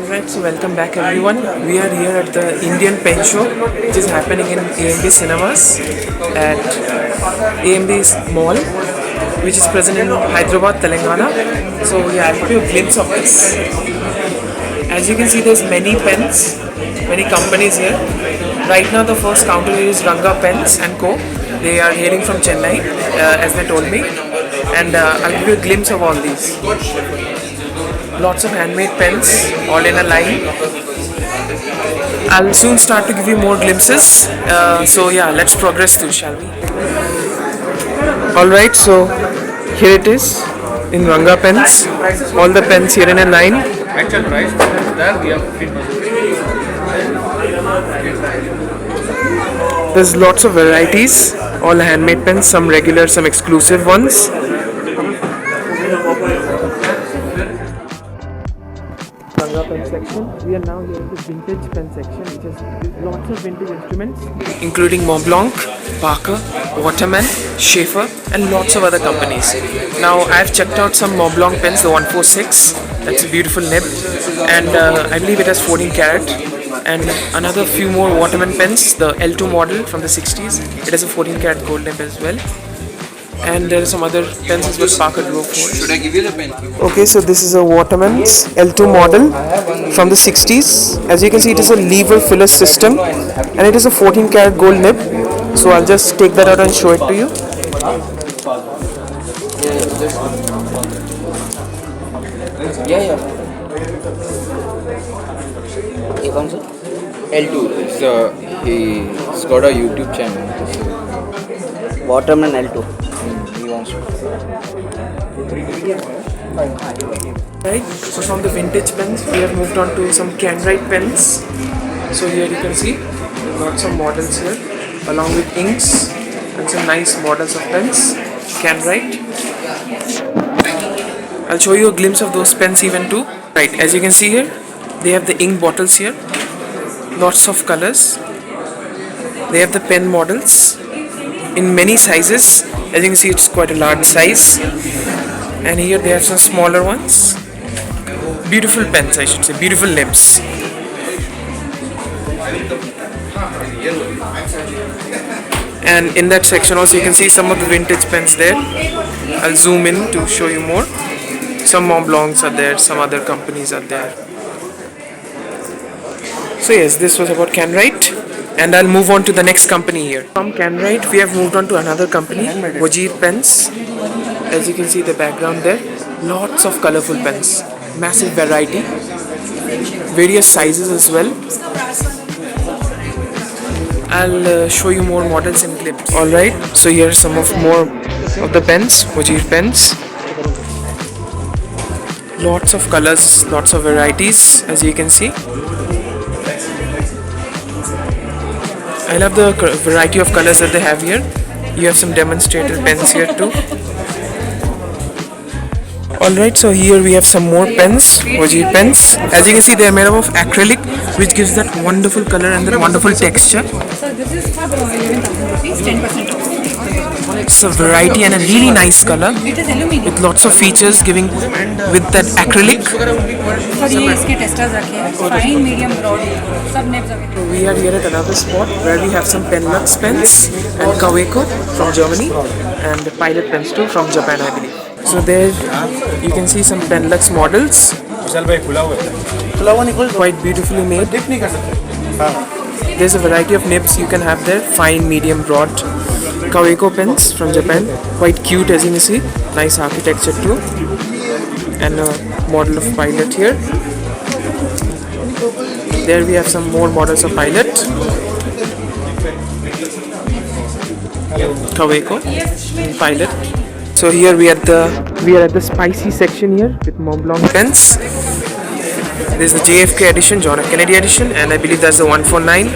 Alright, so welcome back everyone. We are here at the Indian Pen Show, which is happening in AMB Cinemas at AMB's Mall, which is present in Hyderabad, Telangana. So yeah, I'll give you a glimpse of this. As you can see, there's many pens, many companies here. Right now the first counter is RANGA Pens and Co. They are hailing from Chennai, as they told me. And I'll give you a glimpse of all these. Lots of handmade pens, all in a line. I'll soon start to give you more glimpses. So yeah, let's progress through, shall we? Alright, so here it is in RANGA Pens. All the pens here in a line. Actual price, that we have 15%. There's lots of varieties, all handmade pens, some regular, some exclusive ones. RANGA pen section. We are now here in the vintage pen section, which has lots of vintage instruments, including MONTBLANC, Parker, WATERMAN, SHEAFFERS, and lots of other companies. Now I've checked out some MONTBLANC pens, the 146. That's a beautiful nib, and I believe it has 14 karat. And another few more WATERMAN pens, the L2 model from the 60s. It has a 14 karat gold nib as well. And there are some other pens as well, Parker Duo 4. Should I give you the pen? Okay, so this is a WATERMAN's L2 model from the 60s. As you can see, it is a lever filler system and it is a 14 karat gold nib. So I'll just take that out and show it to you. Yeah. L2. He's got a YouTube channel. WATERMAN L2. He wants to. Right, so from the vintage pens, we have moved on to some KANWRITE pens. So here you can see lots of models here, along with inks and some nice models of pens. KANWRITE. I'll show you a glimpse of those pens even too. Right, as you can see here, they have the ink bottles here. Lots of colors. They have the pen models in many sizes. As you can see, it's quite a large size. And here they have some smaller ones. Beautiful pens, I should say, beautiful nibs. And in that section also you can see some of the vintage pens there. I'll zoom in to show you more. Some MONTBLANCs are there, some other companies are there. So yes, this was about KANWRITE, and I'll move on to the next company here. From KANWRITE, we have moved on to another company, VAZIR pens. As you can see the background there, lots of colorful pens, massive variety, various sizes as well. I'll show you more models in clips. Alright, so here are some more of the pens, VAZIR pens. Lots of colors, lots of varieties, as you can see. I love the variety of colors that they have here. You have some demonstrator pens here too. Alright, so here we have some more pens, VAZIR pens. As you can see, they are made up of acrylic, which gives that wonderful color and that wonderful texture. So this is for 11,000 rupees, 10% off. It's a variety and a really nice color with lots of features giving with that acrylic. Sir ये इसके testers रखे हैं, fine, medium, broad, सब names available. We are here at another spot where we have some PENLUX pens and KAWECO from Germany and Pilot pens too from Japan, I believe. So there you can see some PENLUX models, quite beautifully made. There's a variety of nibs you can have there, fine, medium, broad. KAWECO pens from Japan, quite cute as you can see, nice architecture too. And a model of Pilot here. There we have some more models of Pilot. KAWECO, Pilot. So here we are at the spicy section here with MONTBLANC pens. There's the JFK edition, John F. Kennedy edition, and I believe that's the 149,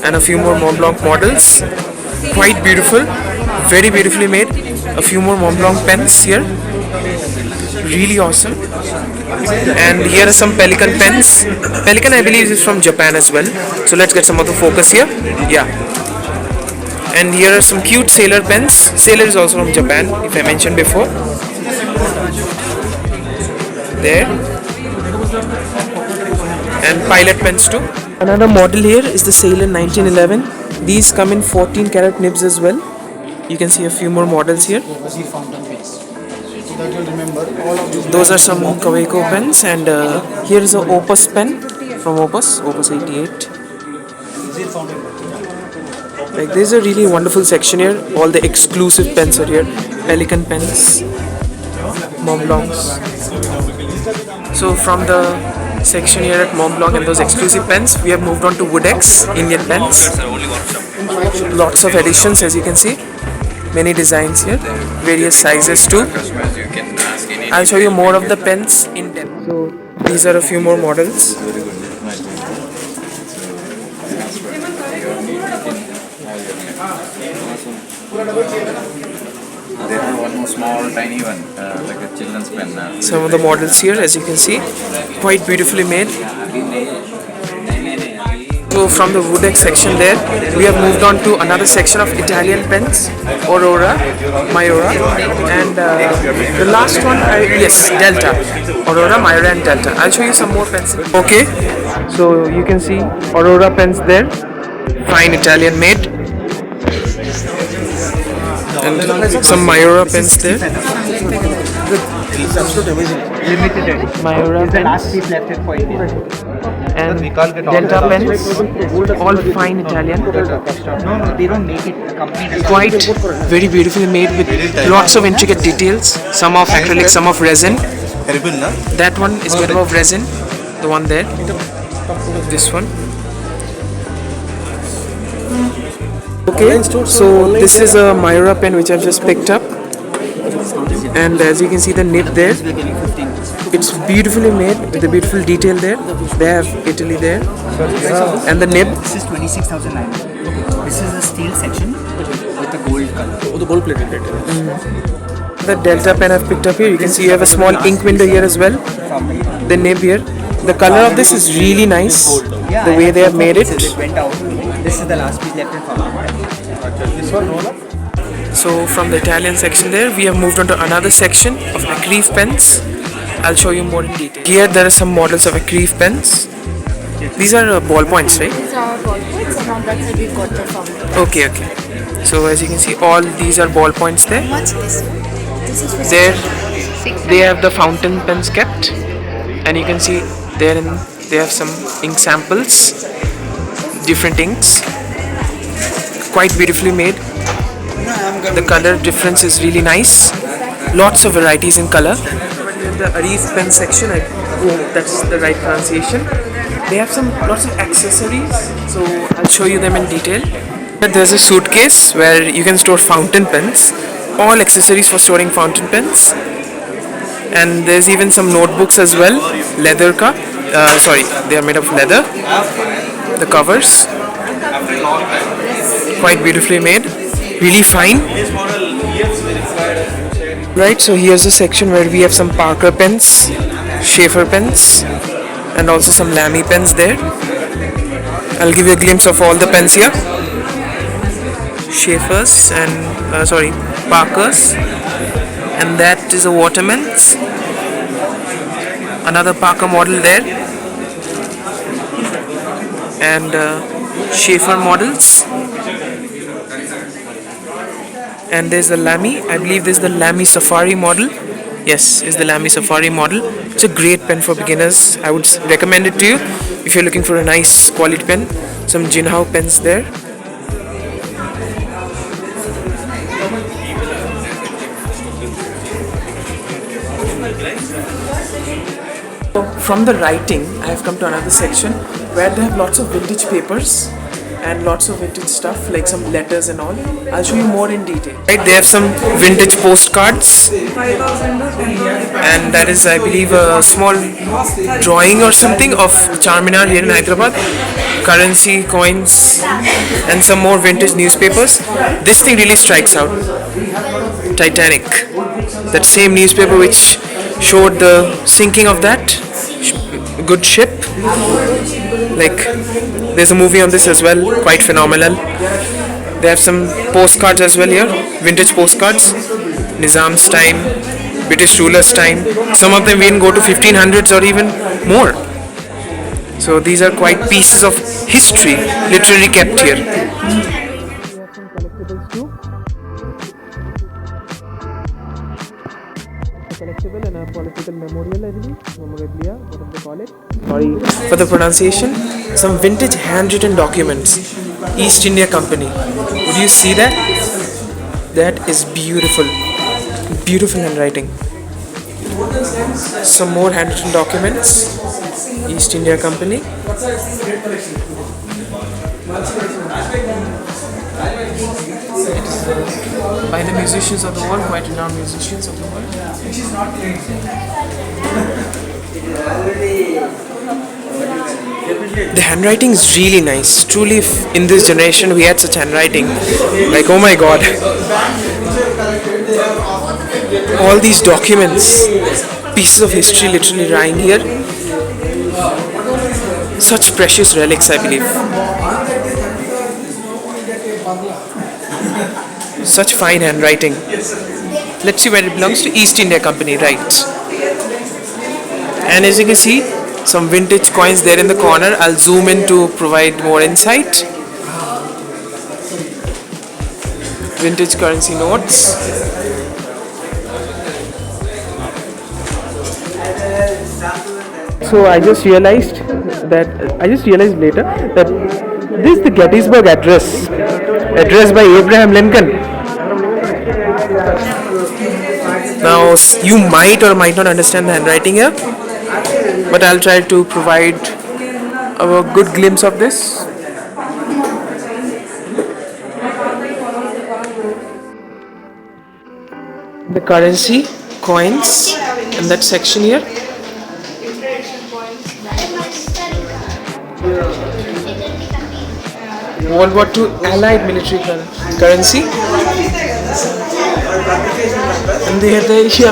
and a few more MONTBLANC models. Quite beautiful, very beautifully made. A few more MONTBLANC pens here. Really awesome. And here are some Pelikan pens. Pelikan, I believe, is from Japan as well. So let's get some of the focus here. Yeah. And here are some cute Sailor pens. Sailor is also from Japan, if I mentioned before. There. and pilot pens too. Another model here is the Sailor 1911. These come in 14 karat nibs as well. You can see a few more models here. Those are some KAWECO pens, and here is a OPUS pen from OPUS 88. Like, there's a really wonderful section here. All the exclusive pens are here. Pelikan pens, MONTBLANCs. So from the section here at MONTBLANC and those exclusive pens, we have moved on to WOODEX, Indian pens. Lots of editions, as you can see. Many designs here, various sizes too. I'll show you more of the pens in depth. So these are a few more models. They have one more small tiny one, like a children's pen. Some of the models here, as you can see, quite beautifully made. So from the WOODEX section there, we have moved on to another section of Italian pens, AURORA, MAIORA, and the last one, yes, Delta. AURORA, MAIORA and Delta. I'll show you some more pens. Okay, so you can see AURORA pens there, fine Italian made. And some MAIORA pens there. It's absolutely amazing. Limited. MAIORA pens. Last piece left it for India. And Delta pens, all fine Italian. No, they don't make it. The company does. Quite very beautifully made with lots of intricate details. Some of acrylic, some of resin. That one is made of resin. The one there. This one. Okay, so this is a MAIORA pen which I've just picked up. And as you can see the nib there, it's beautifully made with a beautiful detail there. They have Italy there. And the nib. This is 26,900. This is the steel section with the gold color. Oh, the gold plated. The Delta pen I've picked up here. You can see you have a small ink window here as well. The nib here. The color of this is really nice. The way they have made it. This is the last piece left in farm. So from the Italian section there, we have moved on to another section of ACRIV pens. I'll show you more in detail. Here there are some models of ACRIV pens. These are ballpoints, right? These are ballpoints, and on that side we've got the fountain. Okay. So as you can see, all these are ballpoints there. How much this one? This is for There they have the fountain pens kept, and you can see there they have some ink samples, different inks, quite beautifully made. The color difference is really nice. Lots of varieties in color. The ACRIV pen section, I hope that's the right pronunciation. They have lots of accessories, so I'll show you them in detail. There's a suitcase where you can store fountain pens, all accessories for storing fountain pens. And there's even some notebooks as well, leather they are made of leather. The covers, quite beautifully made, really fine. Right, so here's a section where we have some Parker pens, Schaeffer pens, and also some LAMY pens there. I'll give you a glimpse of all the pens here. Schaeffers and Parkers, and that is a WATERMANS. Another Parker model there, and Schaeffer models. And there's the LAMY. I believe this is the LAMY Safari model. Yes, it's the LAMY Safari model. It's a great pen for beginners. I would recommend it to you if you're looking for a nice quality pen. Some JINHAO pens there. From the writing, I have come to another section where they have lots of vintage papers and lots of vintage stuff like some letters and all. I'll show you more in detail. Right, they have some vintage postcards, and that is, I believe, a small drawing or something of Charminar here in Hyderabad. Currency, coins, and some more vintage newspapers. This thing really strikes out. Titanic, that same newspaper which showed the sinking of that good ship. Like, there's a movie on this as well, quite phenomenal. They have some postcards as well here, vintage postcards, Nizam's time, British rulers' time. Some of them even go to 1500s or even more. So these are quite pieces of history literally kept here. We have some collectibles too. A collectible and a political memorial, I believe. Memorabilia, whatever they call it. Sorry for the pronunciation. Some vintage handwritten documents. East India Company. Would you see that? That is beautiful. Beautiful handwriting. Some more handwritten documents. East India Company. By the musicians of the world, quite renowned musicians of the world. The handwriting is really nice. Truly, if in this generation we had such handwriting, like oh my god. All these documents, pieces of history literally lying here. Such precious relics, I believe. Such fine handwriting. Let's see where it belongs to. East India Company, right. And as you can see, some vintage coins there in the corner. I'll zoom in to provide more insight. Vintage currency notes. So I just realized later that this is the Gettysburg Address, addressed by Abraham Lincoln. Now you might or might not understand the handwriting here, but I'll try to provide a good glimpse of this. The currency, coins, in that section here. World War II Allied military currency. And they have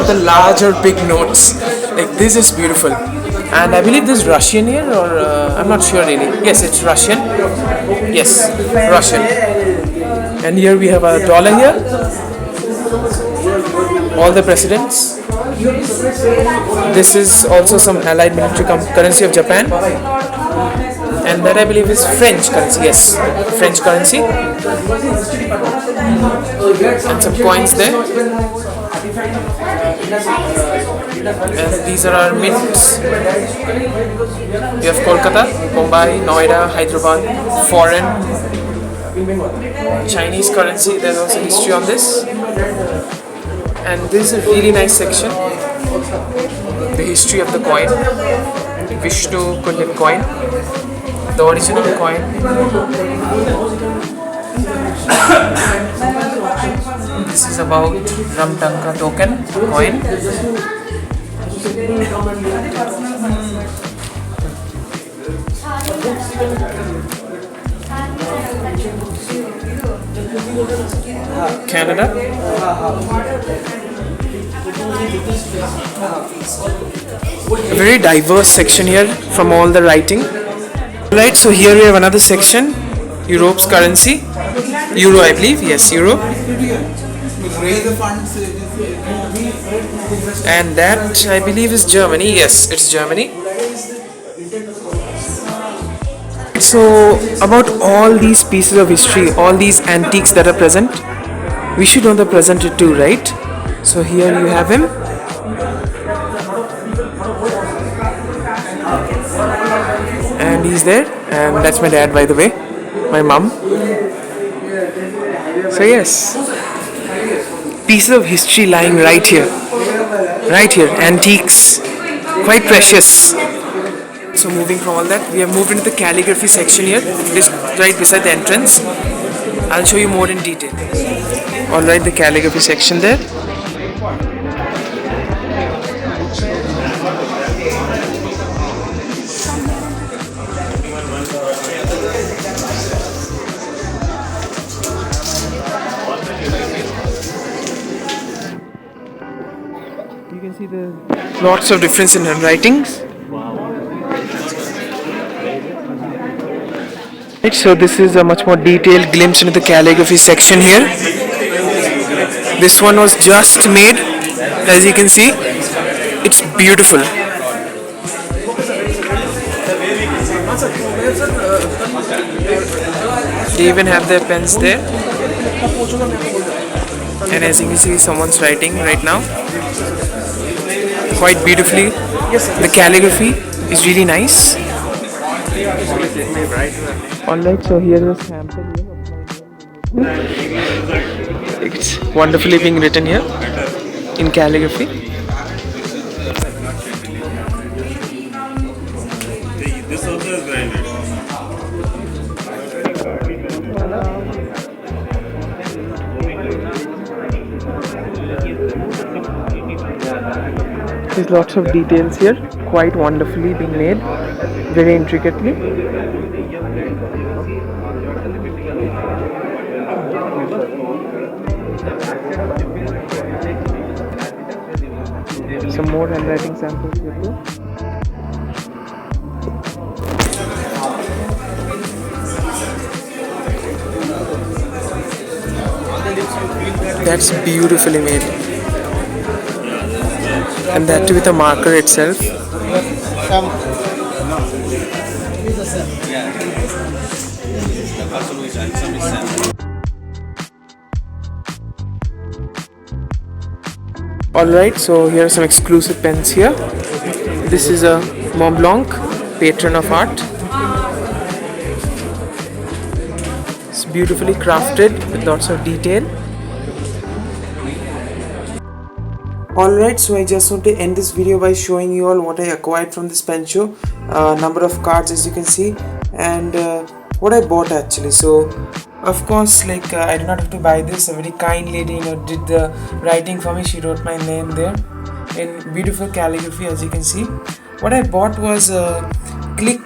the larger big notes. Like this is beautiful. And I believe this is Russian here, or I'm not sure really. Yes, it's Russian. Yes, Russian. And here we have a dollar here. All the presidents. This is also some allied military currency of Japan. And that I believe is French currency. Yes, French currency. And some coins there. And these are our mints. We have Kolkata, Mumbai, Noida, Hyderabad, foreign, Chinese currency. There's also history on this. And this is a really nice section. The history of the coin. Vishnu Kundan coin. The original coin. This is about Ramtanka token coin. Canada. A very diverse section here from all the writing. Right, so here we have another section, Europe's currency, Euro I believe, yes, Euro. And that I believe is Germany, yes, it's Germany. So about all these pieces of history, all these antiques that are present, we should know the presenter too, right? So here you have him. And he's there, and that's my dad, by the way, my mom. So yes, pieces of history lying right here, antiques, quite precious. So moving from all that, we have moved into the calligraphy section here, this right beside the entrance. I'll show you more in detail. Alright, the calligraphy section there. You can see the lots of difference in handwritings. Right, so this is a much more detailed glimpse into the calligraphy section here. This one was just made, as you can see. It's beautiful. They even have their pens there. And as you can see, someone's writing right now. Quite beautifully. The calligraphy is really nice. Alright, so here is a sample here. It's wonderfully being written here in calligraphy. This also is grinded. There's lots of details here, quite wonderfully being made, very intricately. Some more handwriting samples here too. That's beautifully made. And that too with a marker itself. Alright, so here are some exclusive pens here. This is a Montblanc, patron of art. It's beautifully crafted with lots of detail. Alright, so I just want to end this video by showing you all what I acquired from this pen show. Number of cards as you can see, and what I bought actually. So of course, like I did not have to buy this. A very kind lady, did the writing for me. She wrote my name there in beautiful calligraphy as you can see. What I bought was a Click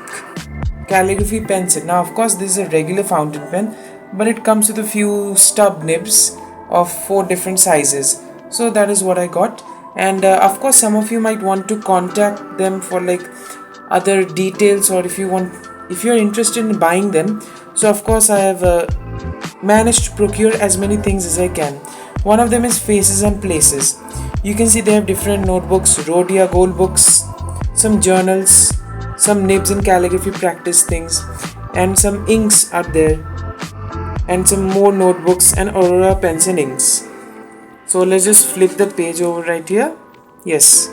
calligraphy pen set. Now of course this is a regular fountain pen, but it comes with a few stub nibs of 4 different sizes. So that is what I got, and of course some of you might want to contact them for like other details, or if you're interested in buying them. So of course I have managed to procure as many things as I can. One of them is Faces and Places. You can see they have different notebooks, Rhodia gold books, some journals, some nibs and calligraphy practice things, and some inks are there, and some more notebooks and Aurora pens and inks. So let's just flip the page over right here. Yes.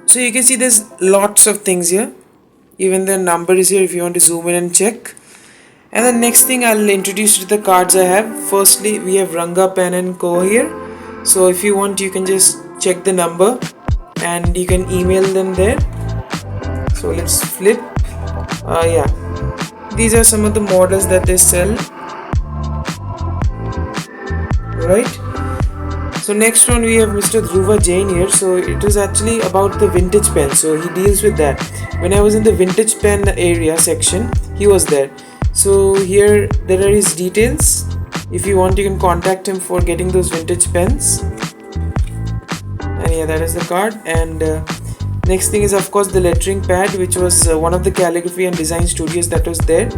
So you can see there's lots of things here. Even the number is here if you want to zoom in and check. And the next thing I'll introduce you to the cards I have. Firstly, we have RANGA pen and co here. So if you want, you can just check the number and you can email them there. So let's flip. Yeah. These are some of the models that they sell. Right, so next one we have Mr. Dhruva Jain here. So it is actually about the vintage pen, so he deals with that. When I was in the vintage pen area section, he was there. So here there are his details. If you want, you can contact him for getting those vintage pens. And yeah, that is the card. And next thing is of course the lettering pad, which was one of the calligraphy and design studios that was there.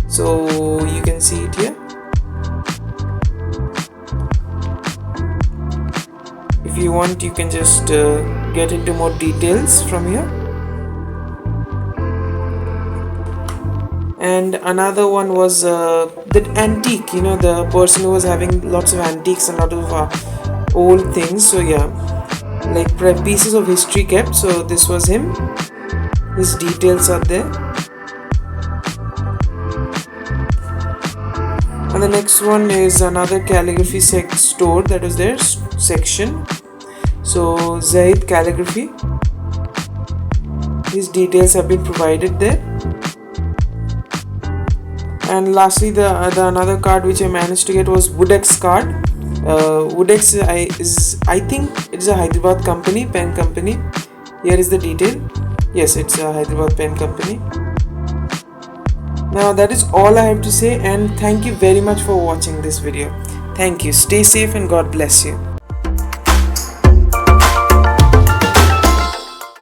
So you can see it here. If you want, you can just get into more details from here. And another one was that antique, the person who was having lots of antiques and a lot of old things. So yeah, like pieces of history kept. So this was him. His details are there. And the next one is another calligraphy store that was there, section. So Zaid Calligraphy, his details have been provided there. And lastly, the another card which I managed to get was WOODEX card. WOODEX I think it's a Hyderabad company, pen company. Here is the detail. Yes, it's a Hyderabad pen company. Now that is all I have to say, and thank you very much for watching this video. Thank you. Stay safe and God bless you.